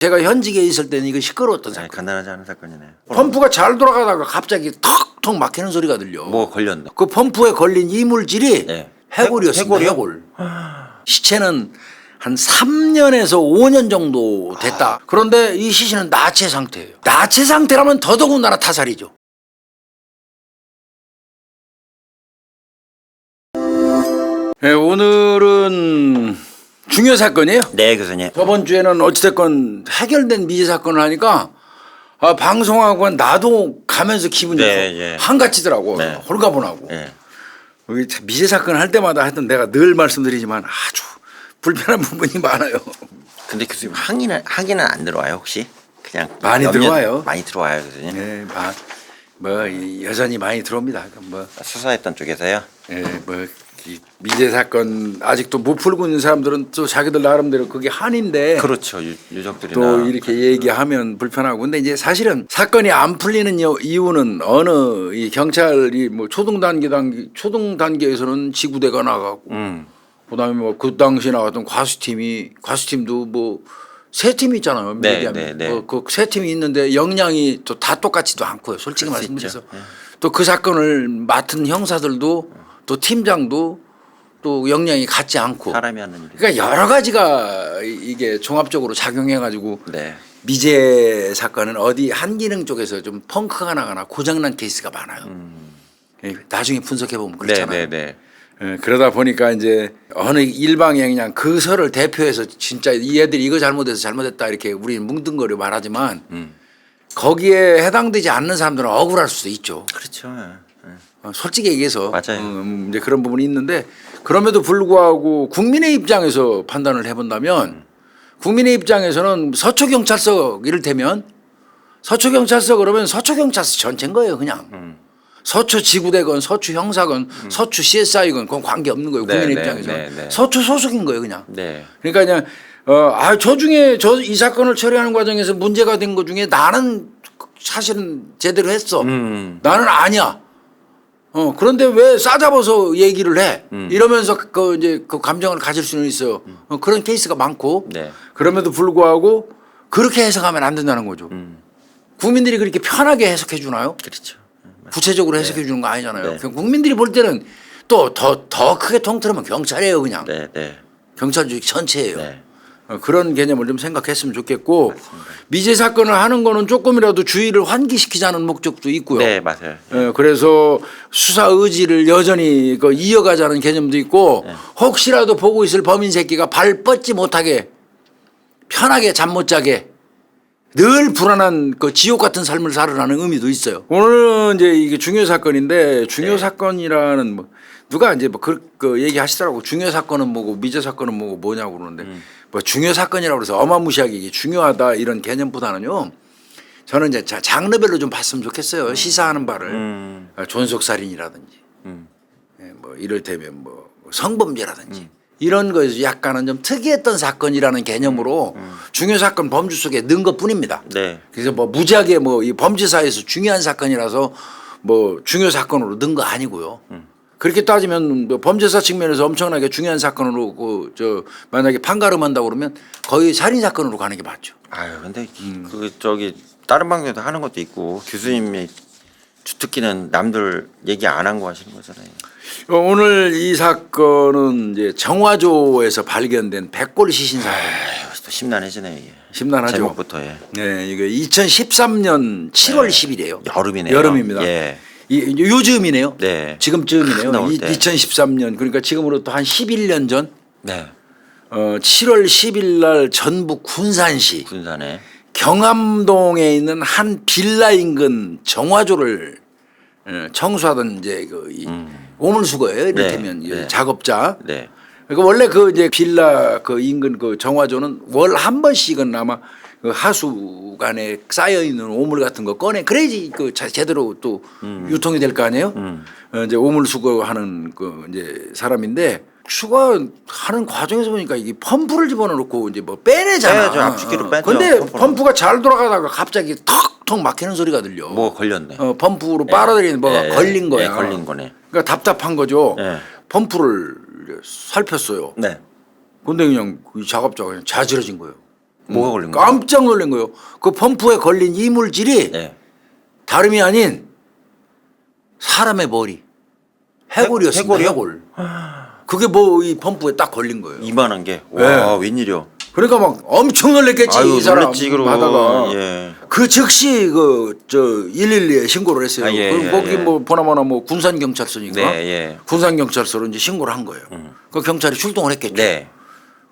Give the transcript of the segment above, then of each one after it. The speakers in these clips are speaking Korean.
제가 현직에 있을 때는 이거 시끄러웠던 사건. 간단하지 않은 사건이네요. 펌프가 잘 돌아가다가 갑자기 턱턱 막히는 소리가 들려. 뭐 걸렸나? 그 펌프에 걸린 이물질이 네. 해골이었습니다. 해골이요? 해골. 시체는 한 3년에서 5년 정도 됐다. 그런데 이 시신은 나체 상태예요. 나체 상태라면 더더군다나 타살이죠. 네, 오늘은 중요 사건이에요. 네, 교수님. 저번 주에는 어찌됐건 해결된 미제 사건을 하니까 방송하고 나도 가면서 기분이 네, 한가치더라고. 네. 홀가분하고. 네. 여기 미제 사건 할 때마다 하여튼 내가 늘 말씀드리지만 아주 불편한 부분이 많아요. 근데 교수님 항의는 안 들어와요 혹시? 그냥 많이 들어와요. 많이 들어와요 교수님. 네, 여전히 많이 들어옵니다. 수사했던 쪽에서요. 이 미제 사건 아직도 못 풀고 있는 사람들은 또 자기들 나름대로 그게 한인데 그렇죠. 유족들이나 또 이렇게 얘기하면 불편하고. 근데 이제 사실은 사건이 안 풀리는 이유는 어느 이 경찰이 뭐 초등 단계에서는 지구대가 나가고 그다음에 뭐 그 당시 나왔던 과수팀도 뭐 세 팀이 있잖아요. 네. 그 세 팀이 있는데 역량이 또 다 똑같지도 않고요. 솔직히 말씀드려서 네. 또 그 사건을 맡은 형사들도 또 팀장도 또 역량이 같지 않고 사람이 하는 일. 그러니까 여러 가지가 이게 종합적으로 작용해가지고 네. 미제 사건은 어디 한 기능 쪽에서 좀 펑크가 나거나 고장난 케이스가 많아요. 나중에 분석해 보면 그렇잖아요. 네. 그러다 보니까 이제 어느 일방에 그냥 그 설을 대표해서 진짜 이 애들이 이거 잘못해서 잘못했다 이렇게 우리는 뭉뚱거려 말하지만 거기에 해당되지 않는 사람들은 억울할 수도 있죠. 그렇죠. 솔직히 얘기해서 맞아요. 이제 그런 부분이 있는데 그럼에도 불구하고 국민의 입장에서 판단을 해본다면 국민의 입장에서는 서초경찰서 이를테면 서초경찰서 그러면 서초경찰서 전체인 거예요 그냥. 서초 지구대건 서초 형사건 서초 CSI건 그건 관계없는 거예요. 국민의 입장에서는. 서초 소속인 거예요 그냥. 네. 그러니까 그냥 저 중에 이 사건을 처리하는 과정에서 문제가 된 것 중에 나는 사실은 제대로 했어. 나는 아니야. 그런데 왜 싸잡아서 얘기를 해? 이러면서 이제 그 감정을 가질 수는 있어요. 그런 케이스가 많고. 네. 그럼에도 불구하고 그렇게 해석하면 안 된다는 거죠. 국민들이 그렇게 편하게 해석해 주나요? 그렇죠. 구체적으로 해석해 주는 거 아니잖아요. 네. 국민들이 볼 때는 또 더 크게 통틀으면 경찰이에요, 그냥. 네. 경찰 조직 전체예요. 네. 그런 개념을 좀 생각했으면 좋겠고 미제 사건을 하는 거는 조금이라도 주의를 환기시키자는 목적도 있고요. 네, 맞아요. 그래서 수사 의지를 여전히 이어가자는 개념도 있고 혹시라도 보고 있을 범인 새끼가 발 뻗지 못하게 편하게 잠 못 자게 늘 불안한 지옥 같은 삶을 살으라는 의미도 있어요. 오늘은 이제 이게 중요 사건인데 중요 사건이라는 누가 이제 그 얘기하시더라고. 중요 사건은 뭐고 미제 사건은 뭐고 뭐냐고 그러는데 중요 사건이라고 해서 어마무시하게 이게 중요하다 이런 개념보다는요. 저는 이제 장르별로 좀 봤으면 좋겠어요. 시사하는 바를 존속살인이라든지 이를테면 성범죄라든지 이런 거에서 약간은 좀 특이했던 사건이라는 개념으로 중요 사건 범주 속에 넣은 것뿐입니다. 네. 그래서 무지하게 이 범죄사에서 중요한 사건이라서 중요 사건으로 넣은 거 아니고요. 그렇게 따지면 범죄사 측면에서 엄청나게 중요한 사건으로 만약에 판가름한다고 그러면 거의 살인 사건으로 가는 게 맞죠. 아유, 근데 다른 방송에서 하는 것도 있고 교수님이 주특기는 남들 얘기 안 한 거 하시는 거잖아요. 오늘 이 사건은 이제 정화조에서 발견된 백골 시신 사건. 또 심란해지네요. 이게. 심란하죠. 제목부터. 네, 이게 2013년 7월 10일이에요. 여름이네요. 여름입니다. 예. 요즘이네요. 네. 지금쯤이네요. 나올 때. 2013년 그러니까 지금으로부터 한 11년 전. 네. 7월 10일 날 전북 군산시 군산에 경암동에 있는 한 빌라 인근 정화조를 청소하던 이제 오물수거예요. 이를테면 네. 작업자. 네. 그러니까 원래 이제 빌라 인근 정화조는 월 한 번씩은 아마 하수관에 쌓여 있는 오물 같은 거 꺼내 그래야지 제대로 또 유통이 될 거 아니에요. 이제 오물 수거하는 이제 사람인데 수거하는 과정에서 보니까 이게 펌프를 집어넣고 이제 빼내잖아. 빼야죠. 압축기로 빼죠. 근데 펌프가 잘 돌아가다가 갑자기 턱턱 막히는 소리가 들려. 뭐 걸렸네. 펌프로 빨아들이는 뭐가 걸린 거야. 걸린 거네. 그러니까 답답한 거죠. 네. 펌프를 살폈어요. 네. 근데 그냥 이 작업자가 그냥 자지러진 거예요. 뭐가 걸린 거예요? 깜짝 놀란 거예요. 그 펌프에 걸린 이물질이 네. 다름이 아닌 사람의 머리. 해골이었습니다. 해골이요? 해골. 그게 뭐 이 펌프에 딱 걸린 거예요. 이만한 게. 와 웬일이요? 그러니까 막 엄청 놀랬겠지. 아유 이 사람 놀랬지 그럼. 하다가 예. 그 즉시 그 저 112에 신고를 했어요. 아, 예, 그 예, 거기 예. 뭐 보나마나 뭐 군산 경찰서니까 네, 예. 군산 경찰서로 이제 신고를 한 거예요. 그 경찰이 출동을 했겠죠. 네.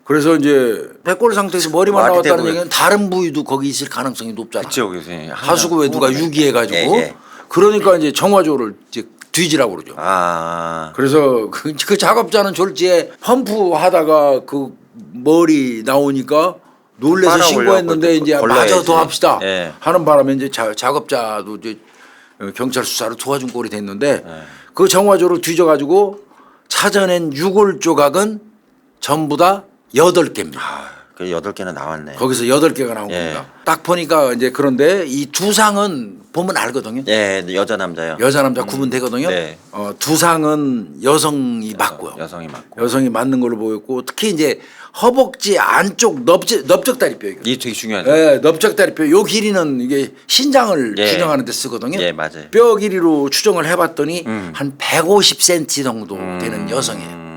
그래서 이제 백골 상태에서 머리만 뭐 나왔다는 아기대고- 얘기는 다른 부위도 거기 있을 가능성이 높잖아. 그렇죠 교수님. 하수구에 누가 유기해가지고 예, 예. 그러니까 이제 정화조를 이제 뒤지라고 그러죠. 아. 그래서 그 작업자는 졸지에 펌프 하다가 그 머리 나오니까 놀래서 빨아 신고했는데 올려갖고 이제 걸러야지. 마저 더 합시다 예. 하는 바람에 이제 작업자도 이제 경찰 수사를 도와준 꼴이 됐는데 예. 그 정화조를 뒤져가지고 찾아낸 유골 조각은 전부 다 8개입니다. 아, 그 8개나 나왔네. 거기서 8개가 나온 예. 겁니다. 딱 보니까 이제 그런데 이 두상은 보면 알거든요. 예, 여자 남자요. 여자 남자 구분되거든요. 네. 두상은 여성이 맞고요. 여성이 맞고. 여성이 맞는 걸로 보였고 특히 이제 허벅지 안쪽 넓적다리뼈 이거. 이게 되게 중요하죠. 예, 넓적다리뼈 요 길이는 이게 신장을 예. 추정하는 데 쓰거든요. 예, 맞아요. 뼈 길이로 추정을 해봤더니 한 150cm 정도 되는 여성이에요.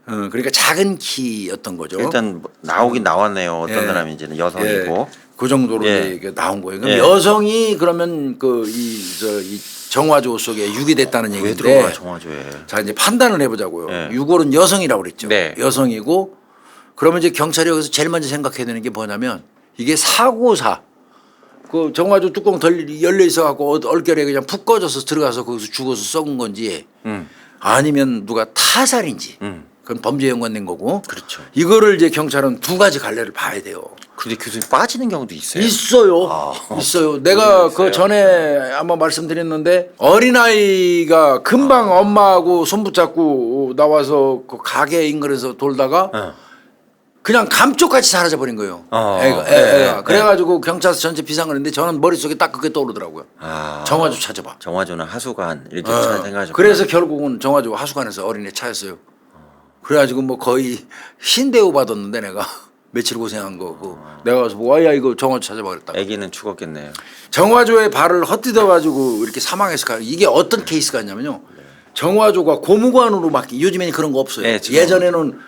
그러니까 작은 키였던 거죠. 일단 뭐 나오긴 나왔네요. 어떤 예. 사람인지는 여성이고. 그 정도로 예. 이게 나온 거예요. 그럼 예. 여성이 그러면 이 정화조 속에 유기됐다는 왜 얘기인데 들어가 정화조에? 자 이제 판단을 해보자고요. 예. 유골은 여성이라고 그랬죠. 네. 여성이고 그러면 이제 경찰이 여기서 제일 먼저 생각해야 되는 게 뭐냐면 이게 사고사. 그 정화조 뚜껑 열려 있어 갖고 얼결에 그냥 푹 꺼져서 들어가서 거기서 죽어서 썩은 건지 아니면 누가 타살인지 그건 범죄에 연관된 거고. 그렇죠. 이거를 이제 경찰은 두 가지 갈래를 봐야 돼요. 근데 교수님 빠지는 경우도 있어요. 있어요. 있어요. 내가 그 전에 한번 말씀드렸는데 어린아이가 금방 엄마하고 손 붙잡고 나와서 그 가게 인근에서 돌다가 그냥 감쪽같이 사라져 버린 거예요. 애가. 네. 그래가지고 경찰서 전체 비상을 했는데 저는 머릿속에 딱 그게 떠오르더라고요. 아. 정화조 찾아봐. 정화조는 하수관 이렇게 생각하셨구나. 그래서 결국은 정화조 하수관에서 어린애 찾았어요. 그래가지고 뭐 거의 신대우 받았는데 내가 며칠 고생한 거. 내가 가서 와야 이거 정화조 찾아봐 그랬다. 아기는 죽었겠네요. 정화조에 발을 헛디뎌가지고 이렇게 사망해서 가. 이게 어떤 케이스가 있냐면요. 정화조가 고무관으로 막기. 요즘에는 그런 거 없어요. 네, 지금. 예전에는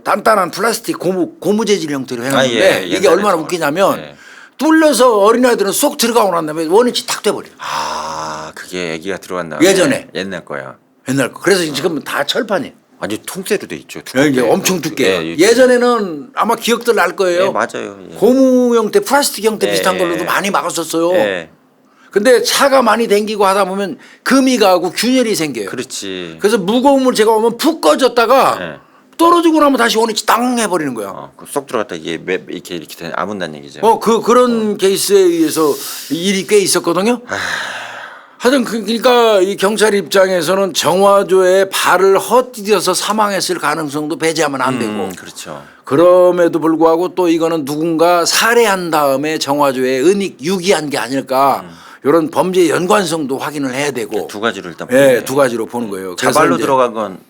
단단한 플라스틱 고무 재질 형태로 해놨는데 예, 이게 옛날에 얼마나 정화. 웃기냐면 예. 뚫려서 어린아이들은 쏙 들어가고 난 다음에 원위치 탁 돼버려요. 아, 그게 아기가 들어간 다음에 예전에. 옛날 거야. 옛날 거. 그래서 지금 다 철판이에요. 완전 통째로 돼 있죠. 이게 두껍게. 엄청 두께요. 예, 예전에는 아마 기억들 날 거예요. 예, 맞아요. 예. 고무 형태, 플라스틱 형태 예, 비슷한 예. 걸로도 많이 막았었어요. 예. 근데 차가 많이 댕기고 하다 보면 금이 가고 균열이 생겨요. 그렇지. 그래서 무거운 물 제가 오면 푹 꺼졌다가 예. 떨어지고 나면 다시 원위치 땅 해버리는 거야. 쏙 들어갔다 이게 이렇게 아문다는 얘기죠. 그런 케이스에 의해서 일이 꽤 있었거든요. 하여튼 그러니까 이 경찰 입장에서는 정화조에 발을 헛디뎌서 사망했을 가능성도 배제하면 안 되고 그렇죠. 그럼에도 불구하고 또 이거는 누군가 살해한 다음에 정화조에 유기한 게 아닐까 이런 범죄 연관성도 확인을 해야 되고 두 가지로 일단 예, 보네요. 두 가지로 보는 거예요. 그래서 자발로 이제 들어간 건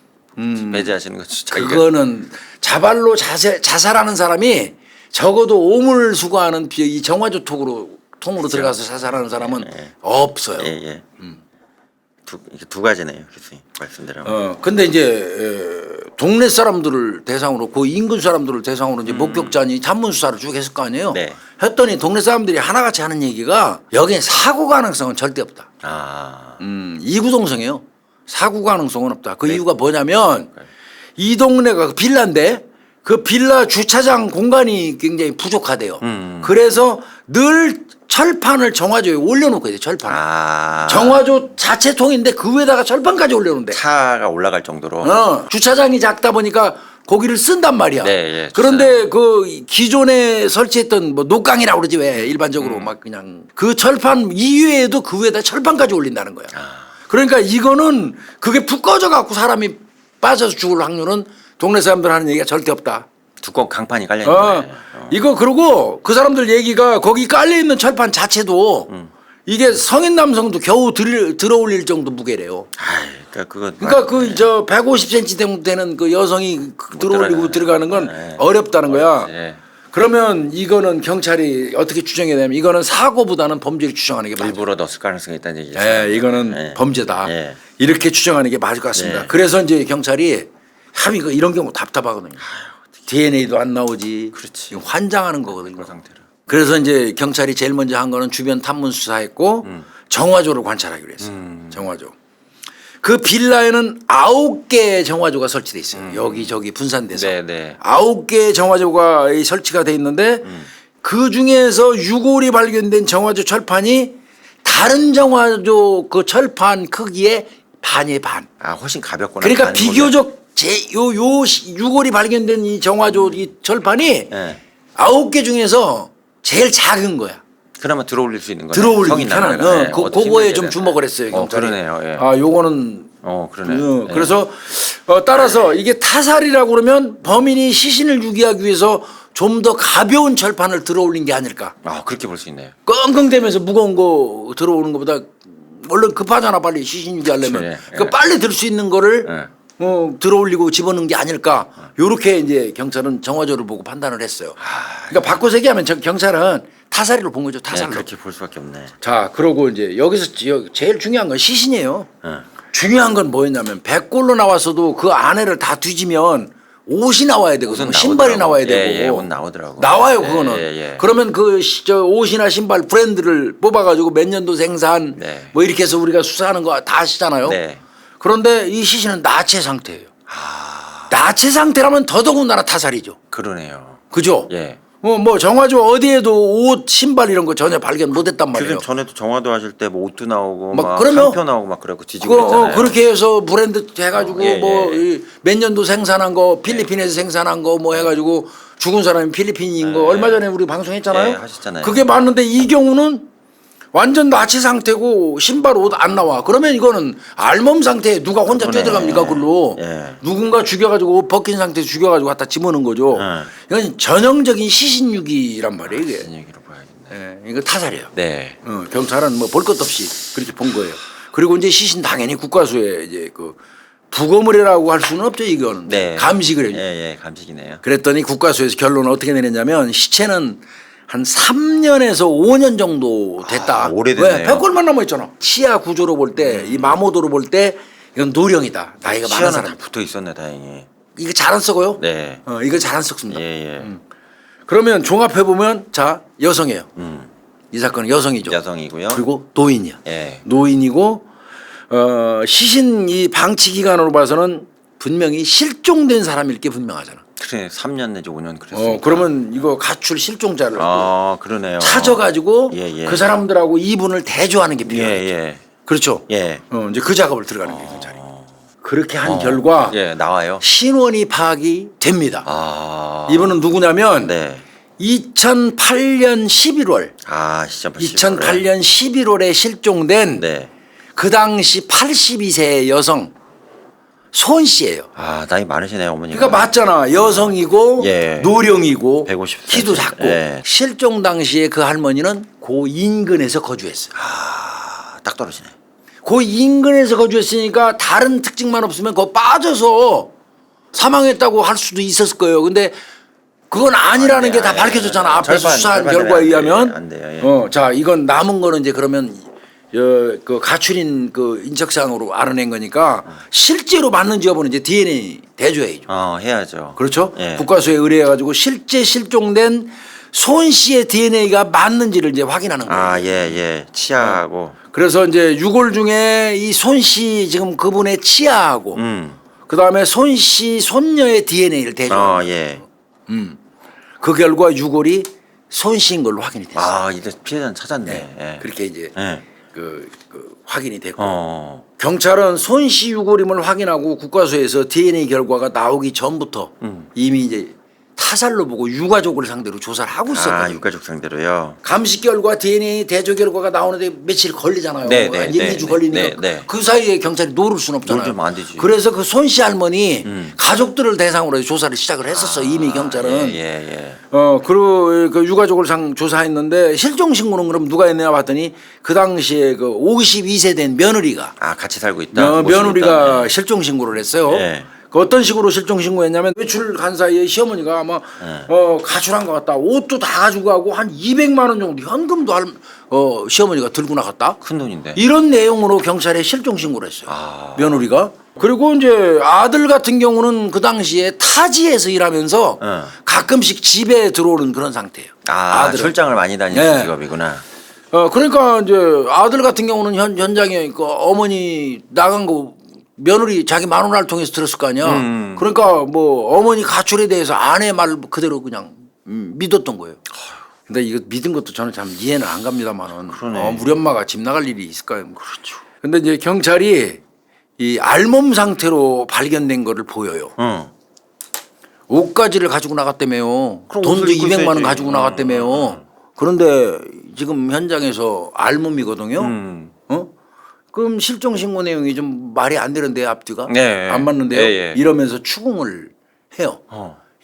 배제하시는 거죠. 자기가. 그거는 자발로 자살하는 사람이 적어도 오물 수거하는 이 정화조 통으로 들어가서 자살하는 사람은 없어요. 예, 예. 이게 두 가지네요, 교수님 말씀대로. 근데 이제 동네 사람들을 대상으로 그 인근 사람들을 대상으로 이제 목격자니 잔문 수사를 쭉 했을 거 아니에요. 네. 했더니 동네 사람들이 하나같이 하는 얘기가 여기는 사고 가능성은 절대 없다. 아, 이구동성이에요. 사고 가능성은 없다. 그 네. 이유가 뭐냐면 이 동네가 그 빌라인데 그 빌라 주차장 공간이 굉장히 부족하대요. 그래서 늘 철판을 정화조에 올려놓고 돼요. 철판. 정화조 자체 통인데 그 위에다가 철판까지 올려놓는데. 차가 올라갈 정도로. 주차장이 작다 보니까 거기를 쓴단 말이야. 네, 예, 그런데 그 기존에 설치했던 뭐 녹강이라고 그러지 왜 일반적으로 막 그냥 그 철판 이외에도 그 위에다 철판까지 올린다는 거야. 그러니까 이거는 그게 푹 꺼져 갖고 사람이 빠져서 죽을 확률은 동네 사람들 하는 얘기가 절대 없다. 두꺼운 강판이 깔려 있는 거예요. 이거 그러고 그 사람들 얘기가 거기 깔려 있는 철판 자체도 이게 성인 남성도 겨우 들어올릴 정도 무게래요. 그러니까 그 저 150cm 되는 그 여성이 들어올리고 들어가는 건 어렵다는 거야. 그러면 이거는 경찰이 어떻게 추정해야 되냐면 이거는 사고보다는 범죄를 추정하는 게 맞아요. 일부러 넣었을 가능성이 있다는 얘기죠. 이거는 예. 범죄다. 예. 이렇게 추정하는 게 맞을 것 같습니다. 예. 그래서 이제 경찰이 참 이거 이런 경우 답답하거든요. DNA도 안 나오지. 그렇지. 이거 환장하는 거거든요. 그 상태로. 그래서 이제 경찰이 제일 먼저 한 거는 주변 탐문 수사했고 정화조를 관찰하기로 했어요. 정화조. 그 빌라에는 9개의 정화조가 설치돼 있어요. 여기저기 분산돼서 네. 9개의 정화조가 설치가 돼 있는데 그 중에서 유골이 발견된 정화조 철판이 다른 정화조 그 철판 크기의 반의 반. 아 훨씬 가볍구나. 그러니까 다른 비교적 요 유골이 발견된 이 정화조 이 철판이 예. 9개 중에서 제일 작은 거야. 그러면 들어올릴 수 있는 거네. 들어올리기 성인 편한. 나면. 예. 그거에 좀 주목을 했어요. 경찰이. 그러네요. 예. 요거는 그러네요. 예. 그래서 따라서 이게 타살이라고 그러면 범인이 시신을 유기하기 위해서 좀 더 가벼운 철판을 들어올린 게 아닐까. 그렇게 볼 수 있네요. 끙끙대면서 무거운 거 들어오는 것보다 얼른 급하잖아 빨리 시신 유기하려면. 그렇죠. 예. 그 빨리 들 수 있는 거를 예. 들어올리고 집어넣은 게 아닐까. 요렇게 이제 경찰은 정화조를 보고 판단을 했어요. 그러니까 바꿔서 얘기하면 경찰은 타살로 본 거죠. 예, 타살로. 그렇게 볼 수밖에 없네. 자, 그러고 이제 여기서 제일 중요한 건 시신이에요. 예. 중요한 건 뭐였냐면 100골로 나왔어도 그 안에를 다 뒤지면 옷이 나와야 되거든요. 옷은 신발이 나오더라고. 나와야 되고. 예, 옷 나오더라고. 나와요, 예, 그거는. 예. 그러면 저 옷이나 신발 브랜드를 뽑아가지고 몇 년도 생산 네. 뭐 이렇게 해서 우리가 수사하는 거 다 아시잖아요. 네. 그런데 이 시신은 나체 상태예요. 나체 상태라면 더더군다나 타살이죠. 그러네요. 그죠? 예. 뭐 정화조 어디에도 옷, 신발 이런 거 전혀 발견 못했단 말이에요. 교수님 전에도 정화도 하실 때 뭐 옷도 나오고 막 막 그러면 상표 나오고 막 그래갖고 뒤지고 그랬잖아요. 그렇게 해서 브랜드 해가지고 예, 뭐 예. 몇 년도 생산한 거 필리핀에서 생산한 거 뭐 해가지고 죽은 사람이 필리핀인 거 예. 얼마 전에 우리 방송했잖아요. 예, 하셨잖아요. 그게 맞는데 이 경우는 완전 나치 상태고 신발 옷 안 나와. 그러면 이거는 알몸 상태에 누가 혼자 그러네. 뛰어들어갑니까 그걸로. 예. 누군가 죽여가지고 옷 벗긴 상태에서 죽여가지고 갖다 집어넣은 거죠. 이건 전형적인 시신유기란 말이에요 이게. 무슨 얘기로 봐야겠네. 예, 이거 타살이에요. 네. 경찰은 뭐 볼 것 없이 그렇게 본 거예요. 그리고 이제 시신 당연히 국과수에 이제 그 부검을 할 수는 없죠 이거는. 네. 감식을 해요. 예, 감식이네요. 그랬더니 국과수에서 결론은 어떻게 내렸냐면 시체는 한 3년에서 5년 정도 됐다. 오래됐네요. 왜? 100골만 남아있잖아. 치아 구조로 볼 때, 이 마모도로 볼 때 이건 노령이다. 나이가 많은 치아는 사람. 다 붙어 있었네, 다행히. 이거 잘 안 썩어요? 네. 이거 잘 안 썩습니다. 예. 그러면 종합해 보면 자 여성이에요. 이 사건은 여성이죠. 여성이고요. 그리고 노인이야. 예. 노인이고 시신 이 방치 기간으로 봐서는 분명히 실종된 사람일 게 분명하잖아. 그래, 3년 내지 5년 그랬어요. 그러면 이거 가출 실종자를 그러네요. 찾아가지고 예. 그 사람들하고 이분을 대조하는 게 필요해요. 예. 그렇죠. 예. 이제 그 작업을 들어가는 거예요, 경찰이. 그렇게 한 결과 예, 나와요. 신원이 파악이 됩니다. 이분은 누구냐면 네. 2008년 11월 진짜 2008년 11월에 실종된 네. 그 당시 82세의 여성 손 씨예요. 나이 많으시네요, 어머니가. 그러니까 맞잖아. 여성이고 예. 노령이고 150 키도 작고 예. 실종 당시에 그 할머니는 그 인근에서 거주했어요. 딱 떨어지네. 그 인근에서 거주했으니까 다른 특징만 없으면 그거 빠져서 사망했다고 할 수도 있었을 거예요. 근데 그건 아니라는 게 다 밝혀졌잖아. 앞에서 수사한 결과에 의하면. 안 돼요. 예. 자, 이건 남은 거는 이제 그러면 그 가출인 그 인적사항으로 알아낸 거니까 실제로 맞는지 여부는 이제 DNA 대조해야죠. 해야죠. 그렇죠? 예. 국과수에 의뢰해가지고 실제 실종된 손 씨의 DNA가 맞는지를 이제 확인하는 거예요. 예. 치아하고. 그래서 이제 유골 중에 이 손 씨 지금 그분의 치아하고 그 다음에 손 씨 손녀의 DNA를 대조. 예. 그 결과 유골이 손 씨인 걸로 확인이 됐어요. 이제 피해자는 찾았네. 예. 그렇게 이제 예. 그 확인이 됐고 경찰은 경찰은 손 씨 유골임을 확인하고 국과수에서 DNA 결과가 나오기 전부터 이미 이제 타살로 보고 유가족을 상대로 조사를 하고 있었거든요. 유가족 상대로요. 감식 결과 DNA 대조 결과가 나오는데 며칠 걸리잖아요. 네, 한 1, 2주 걸리니까 네. 그 사이에 경찰이 노를 수는 없잖아요. 놀면 안 되지. 그래서 그 손 씨 할머니 가족들을 대상으로 해서 조사를 시작을 했었어. 이미 경찰은. 예. 그 유가족을 조사했는데 실종 신고는 그럼 누가 했냐 봤더니 그 당시에 그 52세 된 며느리가 같이 살고 있다. 며느리가 실종 신고를 했어요. 예. 그 어떤 식으로 실종 신고했냐면 외출 간 사이에 시어머니가 아마 가출한 것 같다. 옷도 다 가지고 가고 한 200만 원 정도 현금도 시어머니가 들고 나갔다. 큰 돈인데. 이런 내용으로 경찰에 실종 신고를 했어요. 아. 며느리가. 그리고 이제 아들 같은 경우는 그 당시에 타지에서 일하면서 가끔씩 집에 들어오는 그런 상태예요. 아, 아들은. 출장을 많이 다니는 네. 직업이구나. 그러니까 이제 아들 같은 경우는 현장에 그 어머니 나간 거 며느리 자기 마누라를 통해서 들었을 거 아니야. 그러니까 뭐 어머니 가출에 대해서 아내 말 그대로 그냥 믿었던 거예요. 근데 이거 믿은 것도 저는 참 이해는 안 갑니다만은 그러네. 우리 엄마가 집 나갈 일이 있을까요? 그렇죠. 근데 이제 경찰이 이 알몸 상태로 발견된 거를 보여요. 옷가지를 가지고 나갔다며요. 그럼 돈도 옷을 입고 200만 원 있어야지. 가지고 나갔다며요. 그런데 지금 현장에서 알몸이거든요. 그럼 실종 신고 내용이 좀 말이 안 되는데 앞뒤가 네. 안 맞는데요. 예. 이러면서 추궁을 해요.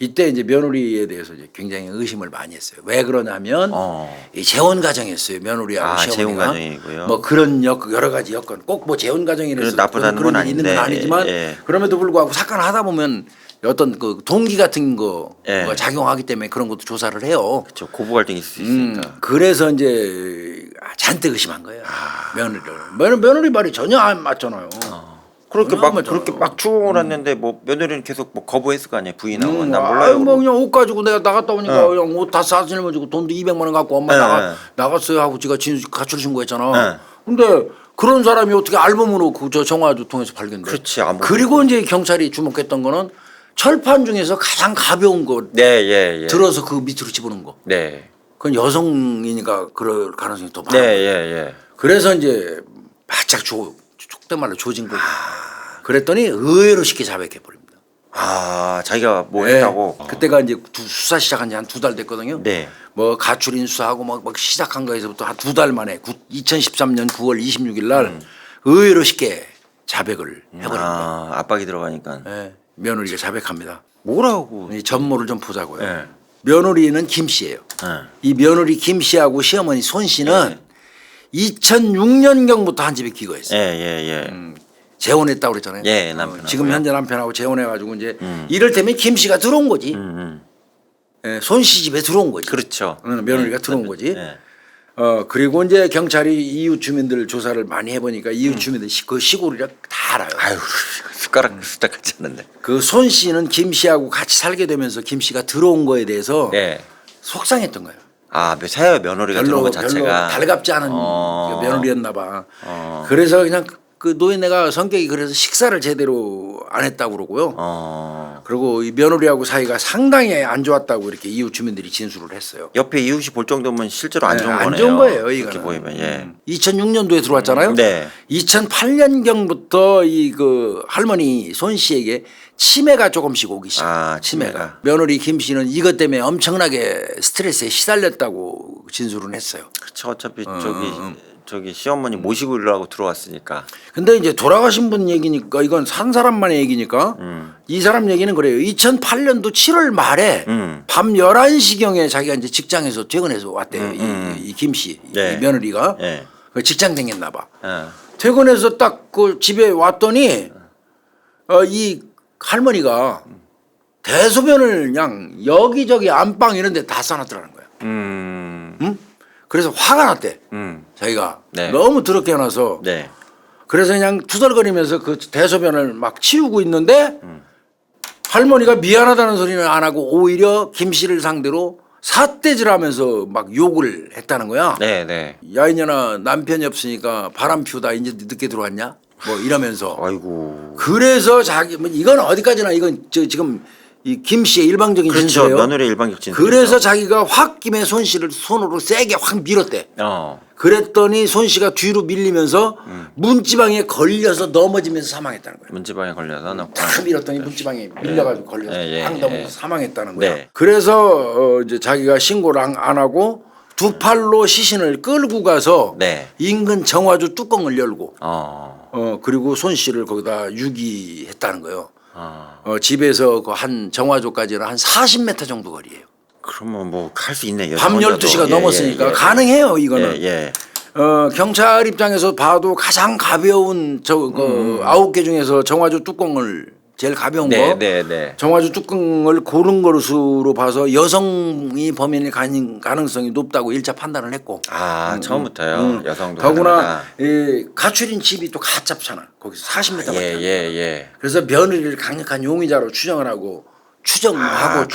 이때 이제 며느리에 대해서 이제 굉장히 의심을 많이 했어요. 왜 그러냐면 이 재혼 가정이었어요. 며느리하고 아, 시어머니가. 재혼 가정이고요. 뭐 그런 여러 가지 여건 꼭 뭐 재혼 가정이라서 나쁘다는 그런 건 일이 있는 건 아닌데, 아니지만 예. 그럼에도 불구하고 사건을 하다 보면 어떤 그 동기 같은 거가 예. 작용하기 때문에 그런 것도 조사를 해요. 저 고부 갈등이 있을 수 있으니까. 그래서 이제 잔뜩 의심한 거예요. 며느리를. 며느리 말이 전혀 안 맞잖아요. 그렇게 전혀 막 안 맞잖아요. 그렇게 막 추궁을 했는데 뭐 며느리는 계속 뭐 거부했을 거 아니에요. 부인하고 나 아유, 몰라요. 뭐 그러고. 그냥 옷 가지고 내가 나갔다 오니까 그냥 옷 다 싸질러 주고 돈도 200만 원 갖고 엄마 나갔어요 하고 지가 가출 신고했잖아. 근데 그런 사람이 어떻게 알범으로 그 저 정화조 통해서 발견돼? 그렇지, 아무것도. 그리고 이제 경찰이 주목했던 거는 철판 중에서 가장 가벼운 거 네. 들어서 그 밑으로 집어넣은 거. 네. 그건 여성이니까 그럴 가능성이 더 많아. 예. 그래서 이제 바짝 족된 말로 조진 거고. 그랬더니 의외로 쉽게 자백해 버립니다. 아, 자기가 뭐 네. 했다고. 그때가 이제 수사 시작한 지 한 2달 됐거든요. 네. 뭐 가출인 수사하고 막 시작한 거에서부터 한 2달 만에 2013년 9월 26일 날 의외로 쉽게 자백을 해버립니다. 아, 압박이 들어가니까. 네. 며느리가 자백합니다. 뭐라고? 이 전모를 좀 보자고요. 네. 며느리는 김 씨예요. 이 며느리 김 씨하고 시어머니 손 씨는 2006년경부터 한 집에 기거했어요. 예. 재혼했다고 그랬잖아요. 예, 남편하고요. 지금 현재 남편하고 재혼해가지고 이제 이를테면 김 씨가 들어온 거지. 예, 손 씨 집에 들어온 거지. 그렇죠. 며느리가 들어온 거지. 예. 그리고 이제 경찰이 이웃 주민들 조사를 많이 해보니까 이웃 주민들 그 시골이라 다 알아요. 아유, 숟가락 같지 않은데. 그 손 씨는 김 씨하고 같이 살게 되면서 김 씨가 들어온 거에 대해서 네. 속상했던 거예요. 아, 새 며느리가 들어온 것 자체가 달갑지 않은 며느리였나 봐. 그래서 그냥 그 노인네가 성격이 그래서 식사를 제대로 안 했다고 그러고요. 그리고 이 며느리하고 사이가 상당히 안 좋았다고 이렇게 이웃 주민들이 진술을 했어요. 옆에 이웃이 볼 정도면 실제로 안 좋은 거네요. 안 좋은 거예요, 이거는. 그렇게 보이면 예. 2006년도에 들어왔잖아요. 네. 2008년경부터 이 그 할머니 손 씨에게 치매가 조금씩 오기 시작. 아, 치매가. 치매가. 며느리 김 씨는 이것 때문에 엄청나게 스트레스에 시달렸다고 진술을 했어요. 그렇죠. 어차피 저기 시어머니 모시고 일하고 들어왔으니까. 근데 이제 돌아가신 분 얘기니까 이건 산 사람만의 얘기니까 이 사람 얘기는 그래요. 2008년도 7월 말에 밤 11시경에 자기가 이제 직장에서 퇴근해서 왔대요. 이 김 씨, 네. 이 며느리가 네. 그 직장 다녔나 봐. 예. 퇴근해서 딱 그 집에 왔더니 이 할머니가 대소변을 그냥 여기저기 안방 이런 데 다 싸놨더라는 거야. 응? 그래서 화가 났대. 자기가 네. 너무 더럽게 해놔서 네. 그래서 그냥 투덜거리면서 그 대소변을 막 치우고 있는데 할머니가 미안하다는 소리는 안 하고 오히려 김 씨를 상대로 삿대질하면서 막 욕을 했다는 거야. 네. 야 이년아 남편이 없으니까 바람 피우다 이제 늦게 들어왔냐? 뭐 이러면서. 아이고. 그래서 자기 뭐 이건 어디까지나 이건 지금 이 김 씨의 일방적인 그렇죠. 진술이에요. 며느리 일방적 진술. 그래서 자기가 홧김에 손 씨를 손으로 세게 확 밀었대. 그랬더니 손 씨가 뒤로 밀리면서 문지방에 걸려서 넘어지면서 사망했다는 거예요. 문지방에 걸려서 탁 밀었더니 문지방에 밀려가지고 걸려서 확 넘어서 사망했다는 거야. 네. 그래서 이제 자기가 신고를 안 하고 두 팔로 시신을 끌고 가서 네. 인근 정화조 뚜껑을 열고 그리고 손 씨를 거기다 유기했다는 거예요. 집에서 그 한 정화조까지는 한 40m 정도 거리예요. 그러면 뭐 할 수 있네요. 밤 12시가 넘었으니까 가능해요 이거는. 예. 경찰 입장에서 봐도 가장 가벼운 9개 중에서 정화조 뚜껑을 제일 가벼운 네, 거. 네, 네. 정화조 뚜껑을 고른 것으로 봐서 여성이 범인일 가능성이 높다고 1차 판단을 했고. 처음부터요. 여성도 더구나 가능하다. 이 가출인 집이 또 가깝잖아. 거기서 40m밖에 예, 안 돼. 예. 그래서 며느리를 강력한 용의자로 추정을 하고 추정하고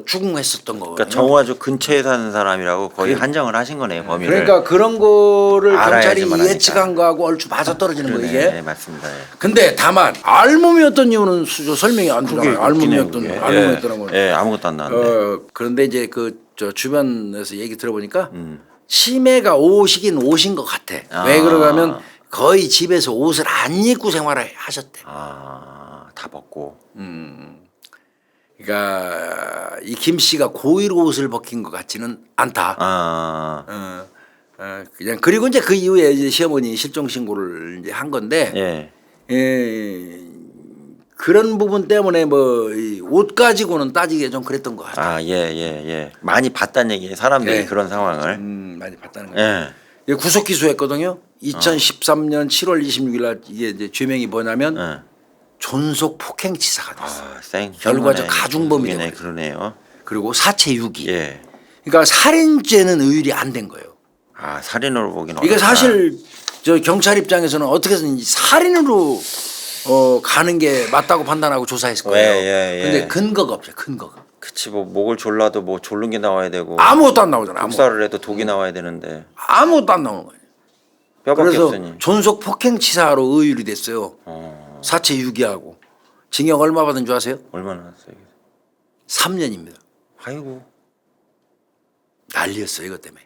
추궁했었던 거거든요. 그러니까 정화조 근처에 사는 사람이라고 거의 한정을 하신 거네요, 범위를. 그러니까 그런 거를 경찰이 알아야지만 하니까. 예측한 거하고 얼추 맞아 떨어지는 거예요, 이게. 네, 맞습니다. 예. 근데 다만 알몸이었던 이유는 설명이 안 그게 되잖아요. 웃기네요, 알몸이었다는 그게. 건. 예, 아무것도 안 나왔는데. 그런데 이제 저 주변에서 얘기 들어보니까 치매가 오시긴 오신 것 같아. 왜 그러냐면 거의 집에서 옷을 안 입고 생활을 하셨대. 다 벗고. 그러니까 이 김 씨가 고의로 옷을 벗긴 것 같지는 않다. 그냥 그리고 이제 그 이후에 이제 시어머니 실종 신고를 이제 한 건데 예. 그런 부분 때문에 뭐 옷 가지고는 따지기에 좀 그랬던 것 같아요. 예. 많이 봤다는 얘기예요. 사람들이 네. 그런 상황을. 많이 봤다는 거예요. 예. 구속 기소했거든요. 2013년 7월 26일 날 이게 이제 죄명이 뭐냐면 존속 폭행치사가 됐어요. 결과적 가중범이 네, 되고 그러네요. 그리고 사체 유기. 예. 그러니까 살인죄는 의율이 안 된 거예요. 살인으로 보기는 이게 어렵다. 사실 저 경찰 입장에서는 어떻게든 살인으로 가는 게 맞다고 판단하고 조사했을 거예요. 예. 근데 근거가 없어요. 근거가. 그치 뭐 목을 졸라도 뭐 졸른 게 나와야 되고 아무것도 안 나오잖아. 독사를 해도 독이 나와야 되는데 아무것도 안 나오는 거예요. 뼈밖에 그래서 없으니. 존속 폭행치사로 의율이 됐어요. 사체 유기하고 징역 얼마 받은 줄 아세요? 얼마나 났어요? 3년입니다. 아이고. 난리였어요 이것 때문에.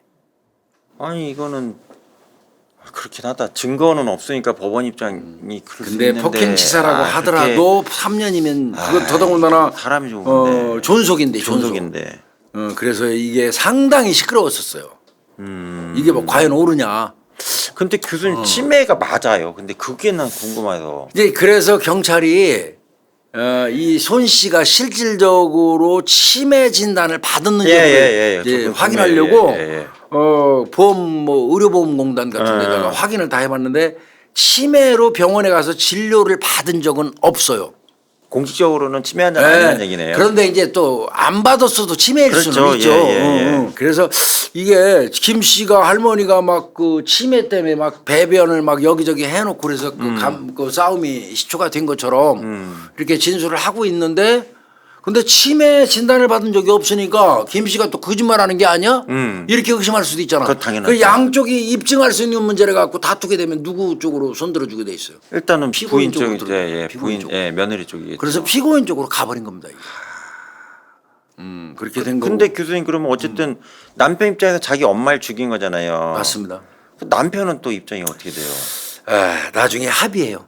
아니 이거는 그렇긴 하다. 증거는 없으니까 법원 입장이 그럴 수 근데 있는데 폭행치사라고 하더라도 3년이면 그건 더더군다나 사람이 좋은 건데 존속인데. 그래서 이게 상당히 시끄러웠었어요. 이게 뭐 과연 옳으냐. 근데 교수님 치매가 맞아요. 근데 그게 난 궁금해서. 이제 그래서 경찰이 이 손 씨가 실질적으로 치매 진단을 받았는지 이제 확인하려고 보험 뭐 의료보험공단 같은 데다가 확인을 다 해봤는데 치매로 병원에 가서 진료를 받은 적은 없어요. 공식적으로는 치매 환자 아니라는 얘기네요. 그런데 이제 또 안 받았어도 치매일 그렇죠. 수는 있죠. 예. 그래서 이게 김 씨가 할머니가 막 그 치매 때문에 막 배변을 막 여기저기 해놓고 그래서 그 싸움이 시초가 된 것처럼 이렇게 진술을 하고 있는데 근데 치매 진단을 받은 적이 없으니까 김 씨가 또 거짓말하는 게 아니야? 이렇게 의심할 수도 있잖아. 그거 당연하죠. 그 양쪽이 입증할 수 있는 문제를 갖고 다투게 되면 누구 쪽으로 손들어주게 돼 있어요. 일단은 피고인 부인 쪽으로 쪽이 피고인 부인 쪽. 며느리 쪽이겠죠. 그래서 피고인 쪽으로 가버린 겁니다. 이게. 그렇게 된 거고. 근데 교수님 그러면 어쨌든 남편 입장에서 자기 엄마를 죽인 거잖아요. 맞습니다. 그 남편은 또 입장이 어떻게 돼요? 나중에 합의해요.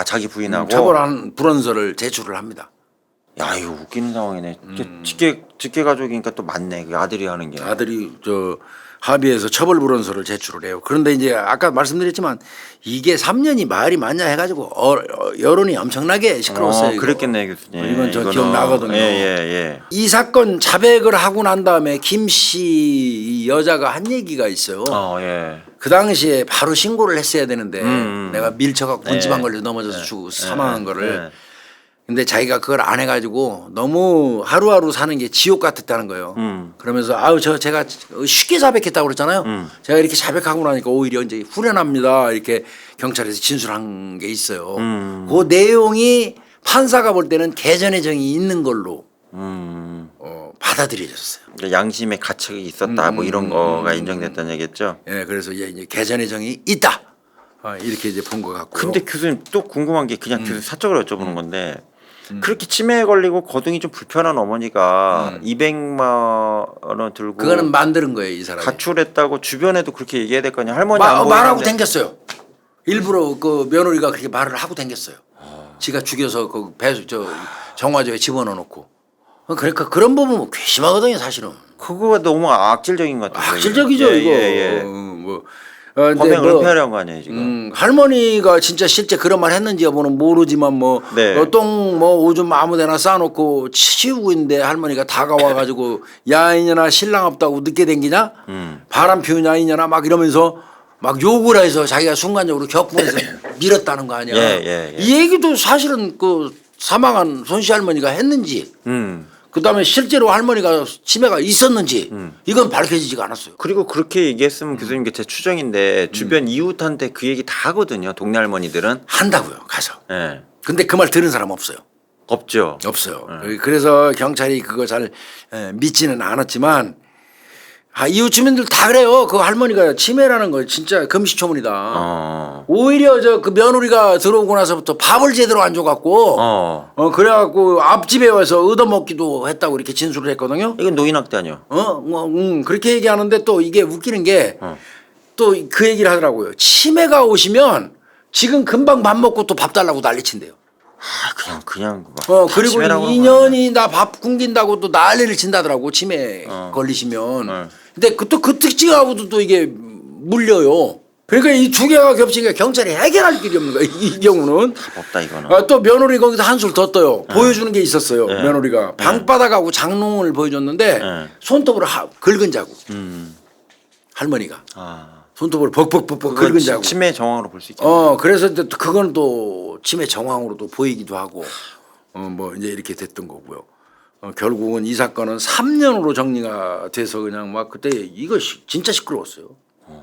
자기 부인하고. 처벌한 불원서를 제출을 합니다. 야 이거 웃기는 상황이네. 직계 가족이니까 또 맞네. 그 아들이 하는 게. 아들이 합의해서 처벌 불원서를 제출을 해요. 그런데 이제 아까 말씀드렸지만 이게 3년이 말이 많냐 해가지고 여론이 엄청나게 시끄러웠어요. 그랬겠네요, 교수님. 이건 저 이거는. 기억나거든요. 예. 이 사건 자백을 하고 난 다음에 김 씨 여자가 한 얘기가 있어요. 예. 그 당시에 바로 신고를 했어야 되는데 내가 밀쳐갖고 문지방 걸려 넘어져서 사망한 거를. 근데 자기가 그걸 안 해가지고 너무 하루하루 사는 게 지옥 같았다는 거예요. 그러면서 제가 쉽게 자백했다고 그랬잖아요. 제가 이렇게 자백하고 나니까 오히려 이제 후련합니다. 이렇게 경찰에서 진술한 게 있어요. 그 내용이 판사가 볼 때는 개전의 정이 있는 걸로 받아들여졌어요. 그러니까 양심의 가책이 있었다 뭐 이런 거가 인정됐다는 얘기겠죠. 예, 그래서 이제 개전의 정이 있다. 이렇게 이제 본 것 같고요. 근데 교수님 또 궁금한 게 그냥 교수님 사적으로 여쭤보는 건데 그렇게 치매에 걸리고 거동이 좀 불편한 어머니가 200만 원 들고 그거는 만드는 거예요, 이 사람이. 가출했다고 주변에도 그렇게 얘기해야 될 거 아니야. 할머니 안 말하고 보이는데. 댕겼어요. 일부러 그 며느리가 그렇게 말을 하고 댕겼어요. 지가 죽여서 그 정화조에 집어넣어 놓고. 그러니까 그런 부분은 괘씸하거든요, 사실은. 그거가 너무 악질적인 것 같아요. 악질적이죠, 이거. 범행을 은폐하려는 거 아니에요 지금. 할머니가 진짜 실제 그런 말 했는지 여부는 모르지만 똥 오줌 아무데나 쌓아놓고 치우고 있는데 할머니가 다가와가지고 야 이년아 신랑 없다고 늦게 댕기냐 바람 피우냐 이년아 막 이러면서 막 욕을 해서 자기가 순간적으로 격분해서 밀었다는 거 아니야. 예. 이 얘기도 사실은 그 사망한 손씨 할머니가 했는지 그다음에 실제로 할머니가 치매가 있었는지 이건 밝혀지지가 않았어요. 그리고 그렇게 얘기했으면 교수님 제 추정인데 주변 이웃한테 그 얘기 다 하거든요. 동네 할머니들은. 한다고요 가서. 예. 근데 그 말 들은 사람 없어요. 없죠. 없어요. 그래서 경찰이 그거 잘 믿지는 않았지만 이웃 주민들 다 그래요. 그 할머니가 치매라는 거 진짜 금시초문이다. 오히려 저 그 며느리가 들어오고 나서부터 밥을 제대로 안 줘갖고 그래갖고 앞집에 와서 얻어먹기도 했다고 이렇게 진술을 했거든요. 이건 노인학대 아니요. 그렇게 얘기하는데 또 이게 웃기는 게 또 그 얘기를 하더라고요. 치매가 오시면 지금 금방 밥 먹고 또 밥 달라고 난리친대요. 그냥 막 그리고 치매라고 2년이 나 밥 굶긴다고 또 난리를 친다더라고 치매 걸리시면. 근데 또 그 특징하고도 또 이게 물려요. 그러니까 이 두 개가 겹치니까 경찰이 해결할 길이 없는 거야. 이 경우는. 없다 이거는. 또 며느리 거기서 한술 더 떠요. 보여주는 게 있었어요. 며느리가 방바닥하고 장롱을 보여줬는데 손톱으로 긁은 자국. 할머니가. 손톱으로 벅벅벅벅 긁은 자국. 치매 정황으로 볼 수 있죠. 그래서 이제 그건 또 치매 정황으로도 보이기도 하고 뭐 이제 이렇게 됐던 거고요. 결국은 이 사건은 3년으로 정리가 돼서 그냥 막 그때 이거 진짜 시끄러웠어요.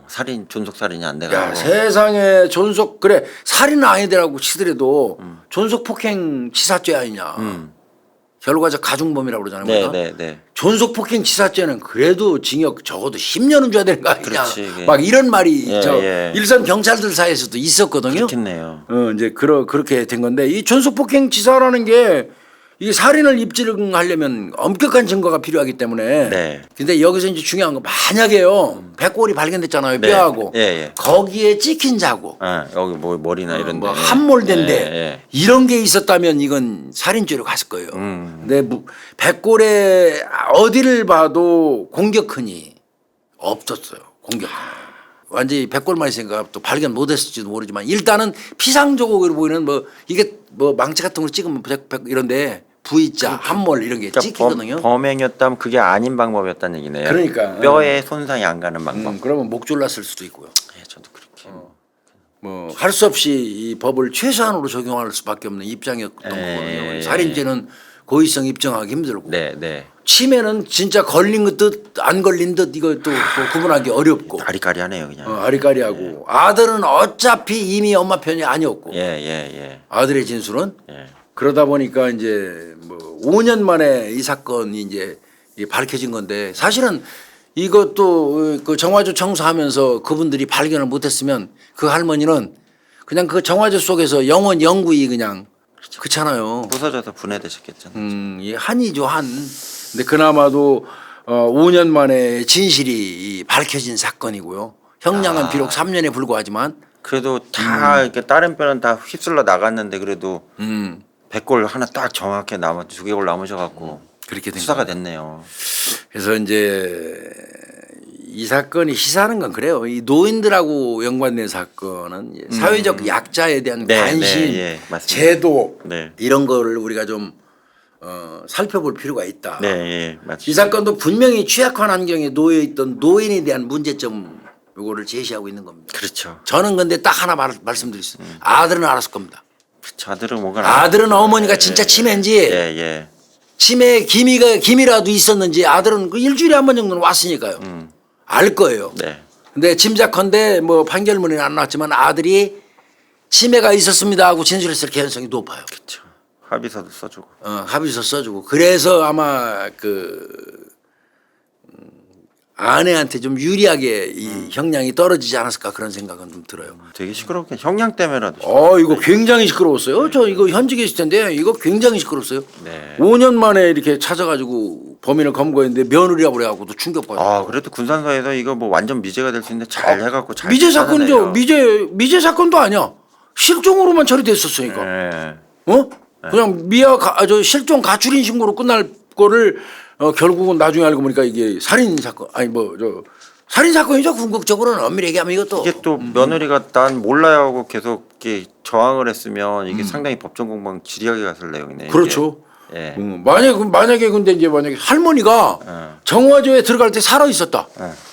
살인 존속 살인이 안 야, 돼가지고. 세상에 존속 그래 살인은 아니더라고 치더라도 존속 폭행 치사죄 아니냐. 결과적 가중범이라고 그러잖아요. 네. 존속 폭행 치사죄는 그래도 징역 적어도 10년은 줘야 되는 거 아니냐. 그렇지, 이게. 막 이런 말이 예. 일선 경찰들 사이에서도 있었거든요. 그렇겠네요. 이제 그렇게 된 건데 이 존속 폭행 치사라는 게 이 살인을 입증하려면 엄격한 증거가 필요하기 때문에. 네. 근데 여기서 이제 중요한 거 만약에요. 백골이 발견됐잖아요. 뼈하고. 예. 거기에 찍힌 자국. 여기 뭐 머리나 이런 데. 뭐 함몰된데 예. 이런 게 있었다면 이건 살인죄로 갔을 거예요. 근데 백골에 어디를 봐도 공격흔이 없었어요. 공격흔. 완전히 백골만 있으니까 또 발견 못했을지도 모르지만 일단은 피상적으로 보이는 뭐 이게 뭐 망치 같은 걸 찍으면 이런데 V자, 함몰 이런 게 찍히거든요. 범행이었다면 그게 아닌 방법이었다는 얘기네요. 그러니까 뼈에 손상이 안 가는 방법. 그러면 목 졸랐을 수도 있고요. 예, 저도 그렇게. 뭐 할 수 없이 이 법을 최소한으로 적용할 수밖에 없는 입장이었던 거거든요. 살인죄는 고의성 입증하기 힘들고 네. 치매는 진짜 걸린 듯 안 걸린 듯 이것도 구분하기 어렵고 아리까리하네요, 그냥. 아리까리하고 아들은 어차피 이미 엄마 편이 아니었고 예. 아들의 진술은 예. 그러다 보니까 이제 뭐 5년 만에 이 사건이 이제 밝혀진 건데 사실은 이것도 그 정화조 청소하면서 그분들이 발견을 못했으면 그 할머니는 그냥 그 정화조 속에서 영구히 그냥 그렇잖아요. 부서져서 분해되셨겠죠. 이 한이죠 한. 근데 그나마도 5년 만에 진실이 밝혀진 사건이고요. 형량은 비록 3년에 불과하지만 그래도 다 이렇게 다른 뼈는 다 휩쓸러 나갔는데 그래도 백골 하나 딱 정확히 두개골 남으셔갖고 그렇게 된 수사가 거예요. 됐네요. 그래서 이제 이 사건이 시사하는 건 그래요. 이 노인들하고 연관된 사건은 사회적 약자에 대한 관심, 맞습니다. 제도 네. 이런 거를 우리가 좀 살펴볼 필요가 있다. 네, 맞습니다. 이 사건도 분명히 취약한 환경에 놓여 있던 노인에 대한 문제점 요거를 제시하고 있는 겁니다. 그렇죠. 저는 근데 딱 하나 말씀드리겠습니다. 아들은 알았을 겁니다. 아들은 뭐가 아들은 어머니가 진짜 치매인지 예. 치매 기미라도 있었는지 아들은 그 일주일에 한 번 정도는 왔으니까요. 알 거예요. 네. 근데 짐작컨대 뭐 판결문이 안 나왔지만 아들이 치매가 있었습니다 하고 진술했을 가능성이 높아요. 그렇죠. 합의서도 써주고. 합의서 써주고 그래서 아마 그 아내한테 좀 유리하게 이 형량이 떨어지지 않았을까 그런 생각은 좀 들어요. 되게 시끄럽게 형량 때문에라도. 이거 굉장히 시끄러웠어요. 저 이거 현직에 있을 텐데 이거 굉장히 시끄러웠어요. 네. 5년 만에 이렇게 찾아가지고 범인을 검거했는데 며느리라고 그래갖고도 충격받아요. 그래도 군산사에서 이거 뭐 완전 미제가 될 수 있는데 잘 해갖고 잘. 미제 사건이죠. 찾아내요. 미제 사건도 아니야. 실종으로만 처리됐었으니까. 네. 그냥 실종 가출인 신고로 끝날 거를 결국은 나중에 알고 보니까 이게 살인 사건 살인 사건이죠. 궁극적으로는 엄밀히 얘기하면 이것도 이게 또 며느리가 난 몰라요 하고 계속 이렇게 저항을 했으면 이게 상당히 법정 공방 지리하게 갔을 내용이네. 그렇죠. 예. 만약에 근데 이제 만약에 할머니가 정화조에 들어갈 때 살아 있었다.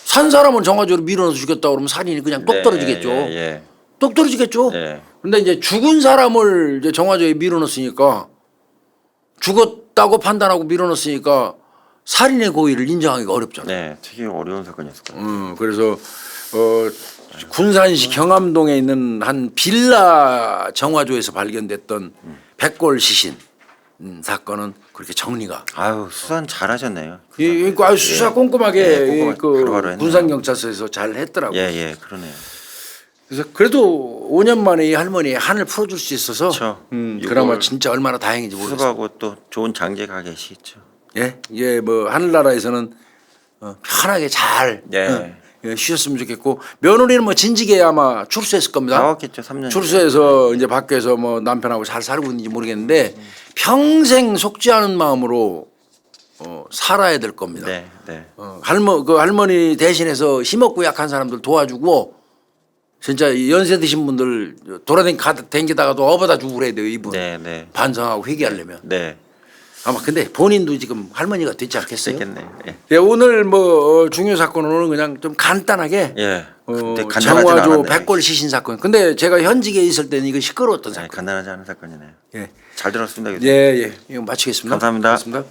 산 사람은 정화조로 밀어넣어서 죽였다 그러면 살인이 그냥 똑 네, 떨어지겠죠. 예. 똑 떨어지겠죠. 예. 근데 이제 죽은 사람을 이제 정화조에 밀어넣었으니까 죽었다고 판단하고 밀어넣었으니까 살인의 고의를 인정하기가 어렵잖아요. 네, 되게 어려운 사건이었을 거예요. 그래서 군산시 경암동에 있는 한 빌라 정화조에서 발견됐던 백골 시신 사건은 그렇게 정리가. 아유 수산 잘하셨네요. 그러니까 아주 수사 꼼꼼하게 꼼꼼하게 그 바로바로 했네요. 군산 경찰서에서 잘 했더라고요. 예, 그러네요. 그래서 그래도 5년 만에 이 할머니의 한을 풀어줄 수 있어서 그렇죠. 그나마 이걸 진짜 얼마나 다행인지 모르겠어요. 수습하고 또 좋은 장제가 계시죠. 예, 이게 뭐 하늘나라에서는 편하게 잘 예. 쉬었으면 좋겠고 며느리는 뭐 진직에 아마 출소했을 겁니다. 나왔겠죠. 3년. 출소해서 이제 밖에서 뭐 남편하고 잘 살고 있는지 모르겠는데 평생 속지 않은 마음으로 살아야 될 겁니다. 네. 할머니 대신해서 힘없고 약한 사람들 도와주고 진짜 연세 드신 분들 돌아다니다가도 업어다 주고 그래야 돼요. 이분 네. 반성하고 회개하려면. 네. 아마 근데 본인도 지금 할머니가 됐지 않겠어요? 있겠네요. 예. 네, 오늘 뭐 중요 사건은 그냥 좀 간단하게 예. 근데 간단하진 정화조 않았네요. 백골 시신 사건. 근데 제가 현직에 있을 때는 이거 시끄러웠던 네, 사건. 간단하지 않은 사건이네요. 예, 잘 들었습니다. 예. 이거 마치겠습니다. 감사합니다. 고맙습니다.